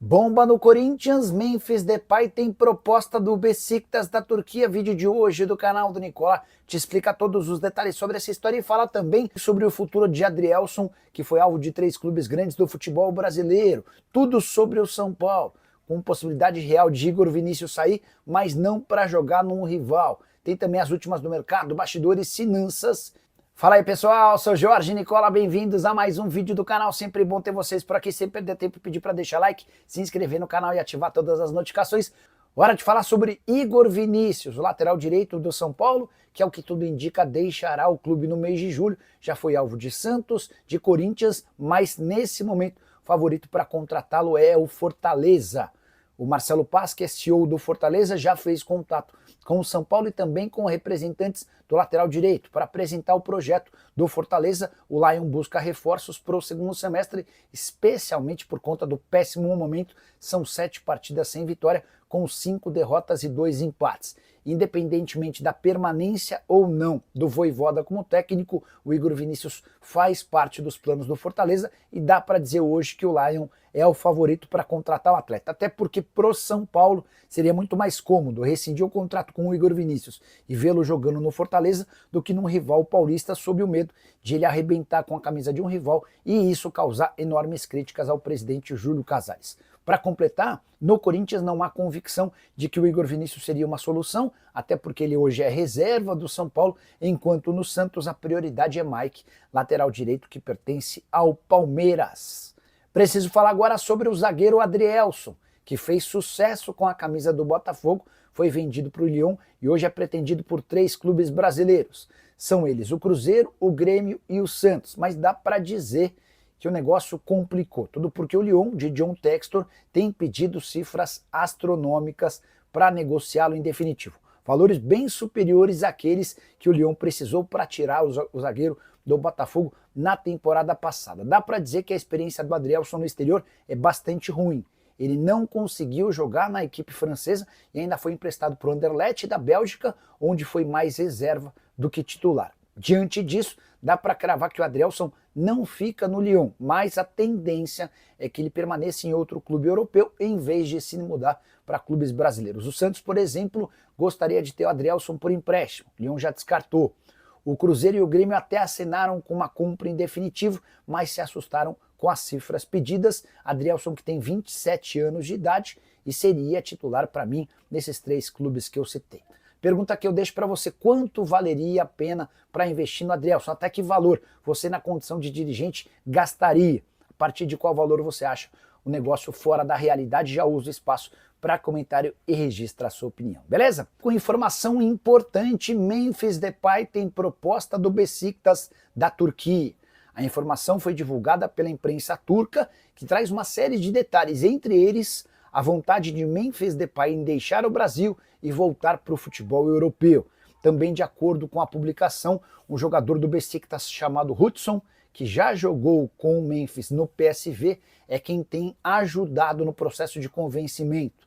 Bomba no Corinthians, Memphis Depay tem proposta do Beşiktaş da Turquia. Vídeo de hoje do canal do Nicola te explica todos os detalhes sobre essa história e fala também sobre o futuro de Adrielson, que foi alvo de 3 clubes grandes do futebol brasileiro. Tudo sobre o São Paulo, com possibilidade real de Igor Vinícius sair, mas não para jogar num rival. Tem também as últimas do mercado, bastidores, finanças. Fala aí pessoal, sou Jorge Nicola, bem-vindos a mais um vídeo do canal, sempre bom ter vocês por aqui, sem perder tempo, pedir para deixar like, se inscrever no canal e ativar todas as notificações. Hora de falar sobre Igor Vinícius, o lateral direito do São Paulo, que é o que tudo indica deixará o clube no mês de julho, já foi alvo de Santos, de Corinthians, mas nesse momento o favorito para contratá-lo é o Fortaleza. O Marcelo Paz, que é CEO do Fortaleza, já fez contato com o São Paulo e também com representantes do lateral direito para apresentar o projeto do Fortaleza. O Lion busca reforços para o segundo semestre, especialmente por conta do péssimo momento. São 7 partidas sem vitória, com 5 derrotas e 2 empates. Independentemente da permanência ou não do Vojvoda como técnico, o Igor Vinícius faz parte dos planos do Fortaleza e dá para dizer hoje que o Lion é o favorito para contratar o atleta. Até porque pro São Paulo seria muito mais cômodo rescindir o contrato com o Igor Vinícius e vê-lo jogando no Fortaleza do que num rival paulista, sob o medo de ele arrebentar com a camisa de um rival e isso causar enormes críticas ao presidente Júlio Casares. Para completar, no Corinthians não há convicção de que o Igor Vinícius seria uma solução, até porque ele hoje é reserva do São Paulo, enquanto no Santos a prioridade é Mike, lateral direito que pertence ao Palmeiras. Preciso falar agora sobre o zagueiro Adrielson, que fez sucesso com a camisa do Botafogo, foi vendido para o Lyon e hoje é pretendido por 3 clubes brasileiros. São eles o Cruzeiro, o Grêmio e o Santos, mas dá para dizer que o negócio complicou. Tudo porque o Lyon, de John Textor, tem pedido cifras astronômicas para negociá-lo em definitivo. Valores bem superiores àqueles que o Lyon precisou para tirar o zagueiro do Botafogo na temporada passada. Dá para dizer que a experiência do Adrielson no exterior é bastante ruim. Ele não conseguiu jogar na equipe francesa e ainda foi emprestado para o Anderlecht da Bélgica, onde foi mais reserva do que titular. Diante disso, dá para cravar que o Adrielson não fica no Lyon, mas a tendência é que ele permaneça em outro clube europeu em vez de se mudar para clubes brasileiros. O Santos, por exemplo, gostaria de ter o Adrielson por empréstimo, o Lyon já descartou. O Cruzeiro e o Grêmio até assinaram com uma compra em definitivo, mas se assustaram com as cifras pedidas. Adrielson, que tem 27 anos de idade e seria titular para mim nesses 3 clubes que eu citei. Pergunta que eu deixo para você, quanto valeria a pena para investir no Adrielson? Até que valor você, na condição de dirigente, gastaria? A partir de qual valor você acha o negócio fora da realidade? Já usa o espaço para comentário e registra a sua opinião, beleza? Com informação importante, Memphis Depay tem proposta do Beşiktaş da Turquia. A informação foi divulgada pela imprensa turca, que traz uma série de detalhes, entre eles a vontade de Memphis Depay em deixar o Brasil e voltar para o futebol europeu. Também, de acordo com a publicação, um jogador do Beşiktaş chamado Hudson, que já jogou com o Memphis no PSV, é quem tem ajudado no processo de convencimento.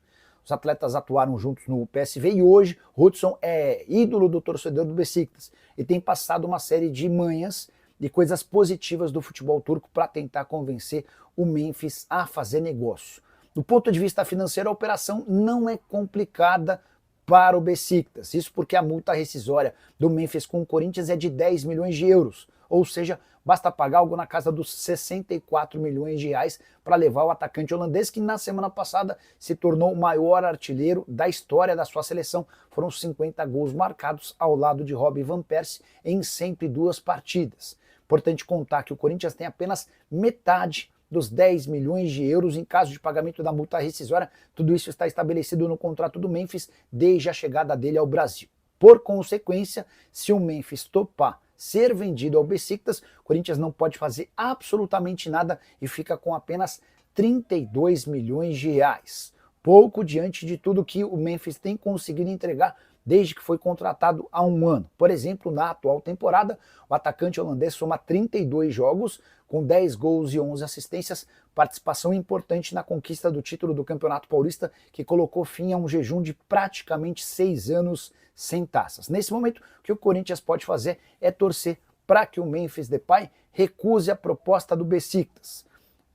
Os atletas atuaram juntos no PSV e hoje Hudson é ídolo do torcedor do Beşiktaş e tem passado uma série de manhas e coisas positivas do futebol turco para tentar convencer o Memphis a fazer negócio. Do ponto de vista financeiro, a operação não é complicada para o Beşiktaş. Isso porque a multa rescisória do Memphis com o Corinthians é de 10 milhões de euros. Ou seja, basta pagar algo na casa dos 64 milhões de reais para levar o atacante holandês, que na semana passada se tornou o maior artilheiro da história da sua seleção. Foram 50 gols marcados ao lado de Robin van Persie em 102 partidas. Importante contar que o Corinthians tem apenas metade dos 10 milhões de euros em caso de pagamento da multa rescisória. Tudo isso está estabelecido no contrato do Memphis desde a chegada dele ao Brasil. Por consequência, se o Memphis topar ser vendido ao Beşiktaş, o Corinthians não pode fazer absolutamente nada e fica com apenas 32 milhões de reais. Pouco diante de tudo que o Memphis tem conseguido entregar desde que foi contratado há um ano. Por exemplo, na atual temporada, o atacante holandês soma 32 jogos, com 10 gols e 11 assistências, participação importante na conquista do título do Campeonato Paulista, que colocou fim a um jejum de praticamente 6 anos sem taças. Nesse momento, o que o Corinthians pode fazer é torcer para que o Memphis Depay recuse a proposta do Beşiktaş.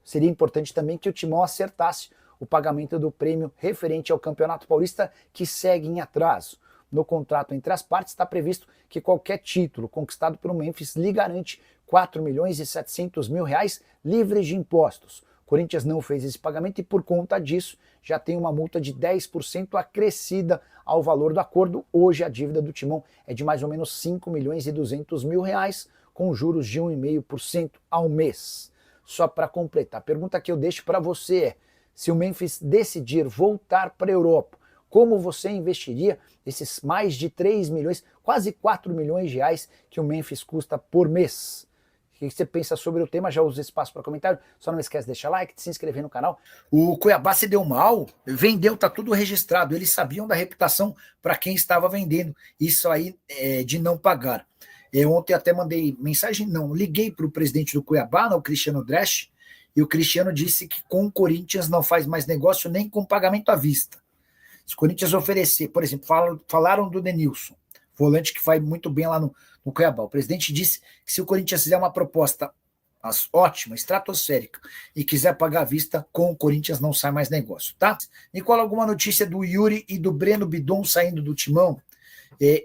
Seria importante também que o Timão acertasse o pagamento do prêmio referente ao Campeonato Paulista, que segue em atraso. No contrato entre as partes está previsto que qualquer título conquistado pelo Memphis lhe garante R$ 4.700.000 livres de impostos. O Corinthians não fez esse pagamento e, por conta disso, já tem uma multa de 10% acrescida ao valor do acordo. Hoje a dívida do Timão é de mais ou menos R$ 5.200.000, com juros de 1,5% ao mês. Só para completar, a pergunta que eu deixo para você é: se o Memphis decidir voltar para a Europa, como você investiria esses mais de 3 milhões, quase 4 milhões de reais que o Memphis custa por mês? O que você pensa sobre o tema? Já usa espaço para comentário. Só não esquece de deixar like, de se inscrever no canal. O Cuiabá se deu mal, vendeu, tá tudo registrado. Eles sabiam da reputação para quem estava vendendo. Isso aí de não pagar. Ontem até mandei mensagem, não, liguei para o presidente do Cuiabá, o Cristiano Dresch, e o Cristiano disse que com o Corinthians não faz mais negócio nem com pagamento à vista. Se o Corinthians oferecer, por exemplo, falaram do Denilson, volante que vai muito bem lá no Cuiabá. O presidente disse que se o Corinthians fizer uma proposta ótima, estratosférica, e quiser pagar à vista, com o Corinthians não sai mais negócio, tá? Nicola, alguma notícia do Yuri e do Breno Bidon saindo do Timão?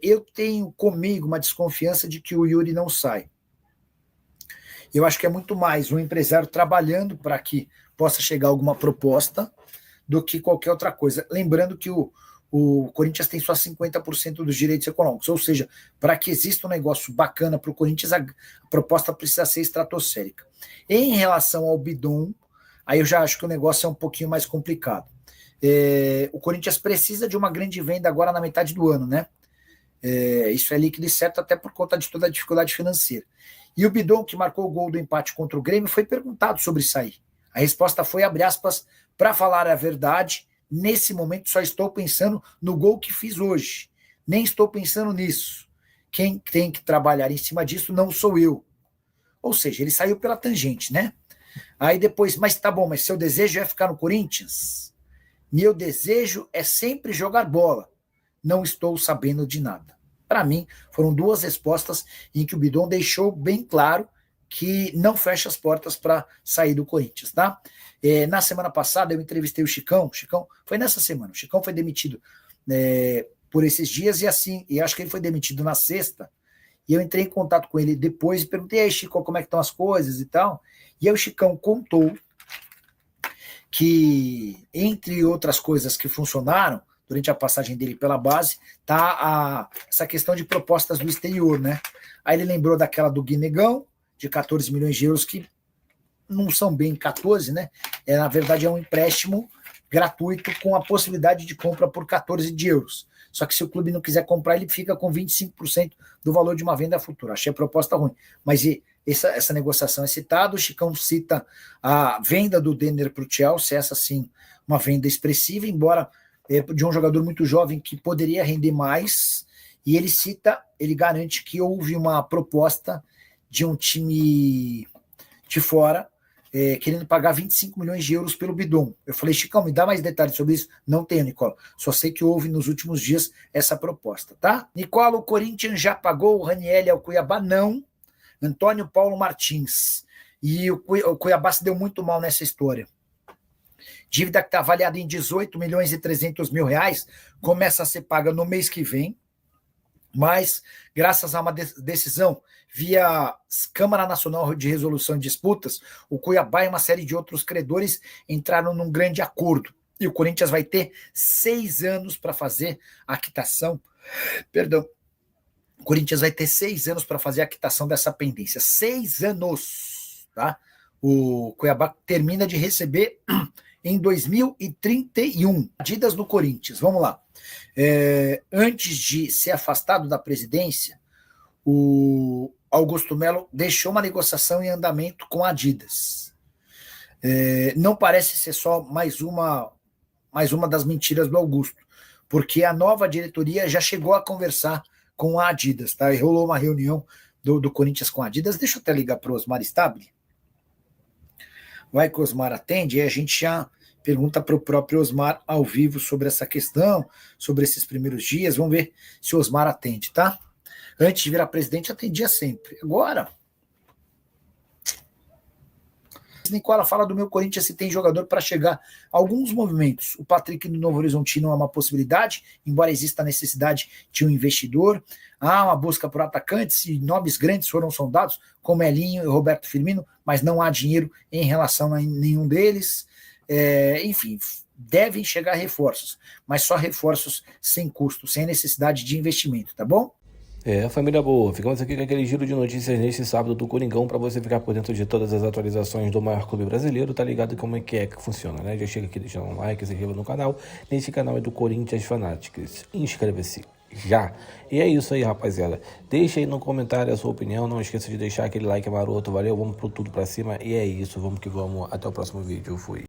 Eu tenho comigo uma desconfiança de que o Yuri não sai. Eu acho que é muito mais um empresário trabalhando para que possa chegar alguma proposta do que qualquer outra coisa. Lembrando que o Corinthians tem só 50% dos direitos econômicos, ou seja, para que exista um negócio bacana para o Corinthians, a proposta precisa ser estratosférica. Em relação ao Bidon, aí eu já acho que o negócio é um pouquinho mais complicado. O Corinthians precisa de uma grande venda agora na metade do ano, né? Isso é líquido e certo, até por conta de toda a dificuldade financeira. E o Bidon, que marcou o gol do empate contra o Grêmio, foi perguntado sobre sair. A resposta foi, abre aspas, para falar a verdade, nesse momento só estou pensando no gol que fiz hoje. Nem estou pensando nisso. Quem tem que trabalhar em cima disso não sou eu. Ou seja, ele saiu pela tangente, né? Aí depois, mas tá bom, mas seu desejo é ficar no Corinthians? Meu desejo é sempre jogar bola. Não estou sabendo de nada. Para mim, foram duas respostas em que o Bidon deixou bem claro que não fecha as portas para sair do Corinthians, tá? Na semana passada eu entrevistei o Chicão, foi nessa semana, o Chicão foi demitido por esses dias e acho que ele foi demitido na sexta, e eu entrei em contato com ele depois e perguntei, aí Chico, como é que estão as coisas e tal, e aí o Chicão contou que, entre outras coisas que funcionaram, durante a passagem dele pela base, tá essa questão de propostas do exterior, né? Aí ele lembrou daquela do Guinegão, de 14 milhões de euros, que não são bem 14, né? Na verdade, é um empréstimo gratuito com a possibilidade de compra por 14 de euros. Só que se o clube não quiser comprar, ele fica com 25% do valor de uma venda futura. Achei a proposta ruim. Mas essa negociação é citada, o Chicão cita a venda do Denner para o Chelsea, essa sim, uma venda expressiva, embora de um jogador muito jovem que poderia render mais, e ele garante que houve uma proposta de um time de fora querendo pagar 25 milhões de euros pelo Bidon. Eu falei, Chicão, me dá mais detalhes sobre isso? Não tenho, Nicola. Só sei que houve nos últimos dias essa proposta, tá? Nicola, o Corinthians já pagou o Ranieri ao Cuiabá? Não. Antônio Paulo Martins. E o Cuiabá se deu muito mal nessa história. Dívida que está avaliada em 18 milhões e 300 mil reais, começa a ser paga no mês que vem, mas, graças a uma decisão via Câmara Nacional de Resolução de Disputas, o Cuiabá e uma série de outros credores entraram num grande acordo. E o Corinthians vai ter 6 anos para fazer a quitação. Perdão. O Corinthians vai ter 6 anos para fazer a quitação dessa pendência. 6 anos, tá? O Cuiabá termina de receber em 2031. Adidas no Corinthians, vamos lá. Antes de ser afastado da presidência, o Augusto Melo deixou uma negociação em andamento com a Adidas. Não parece ser só mais uma das mentiras do Augusto, porque a nova diretoria já chegou a conversar com a Adidas, tá? E rolou uma reunião do Corinthians com a Adidas. Deixa eu até ligar para o Osmar Stabile. Vai que o Osmar atende, e a gente já pergunta para o próprio Osmar ao vivo sobre essa questão, sobre esses primeiros dias. Vamos ver se o Osmar atende, tá? Antes de virar presidente, atendia sempre. Agora, Nicola, fala do meu Corinthians se tem jogador para chegar. Alguns movimentos. O Patrick do Novo Horizontino é uma possibilidade, embora exista a necessidade de um investidor. Há uma busca por atacantes e nomes grandes foram sondados, como Elinho e Roberto Firmino, mas não há dinheiro em relação a nenhum deles. Enfim, devem chegar reforços, mas só reforços sem custo, sem necessidade de investimento, tá bom? Família boa, ficamos aqui com aquele giro de notícias neste sábado do Coringão para você ficar por dentro de todas as atualizações do maior clube brasileiro, tá ligado como é que funciona, né? Já chega aqui deixando um like, se inscreva no canal. Nesse canal é do Corinthians Fanatics. Inscreva-se já. E é isso aí, rapaziada. Deixa aí no comentário a sua opinião, não esqueça de deixar aquele like maroto, valeu? Vamos pro tudo pra cima e é isso, vamos que vamos. Até o próximo vídeo, fui.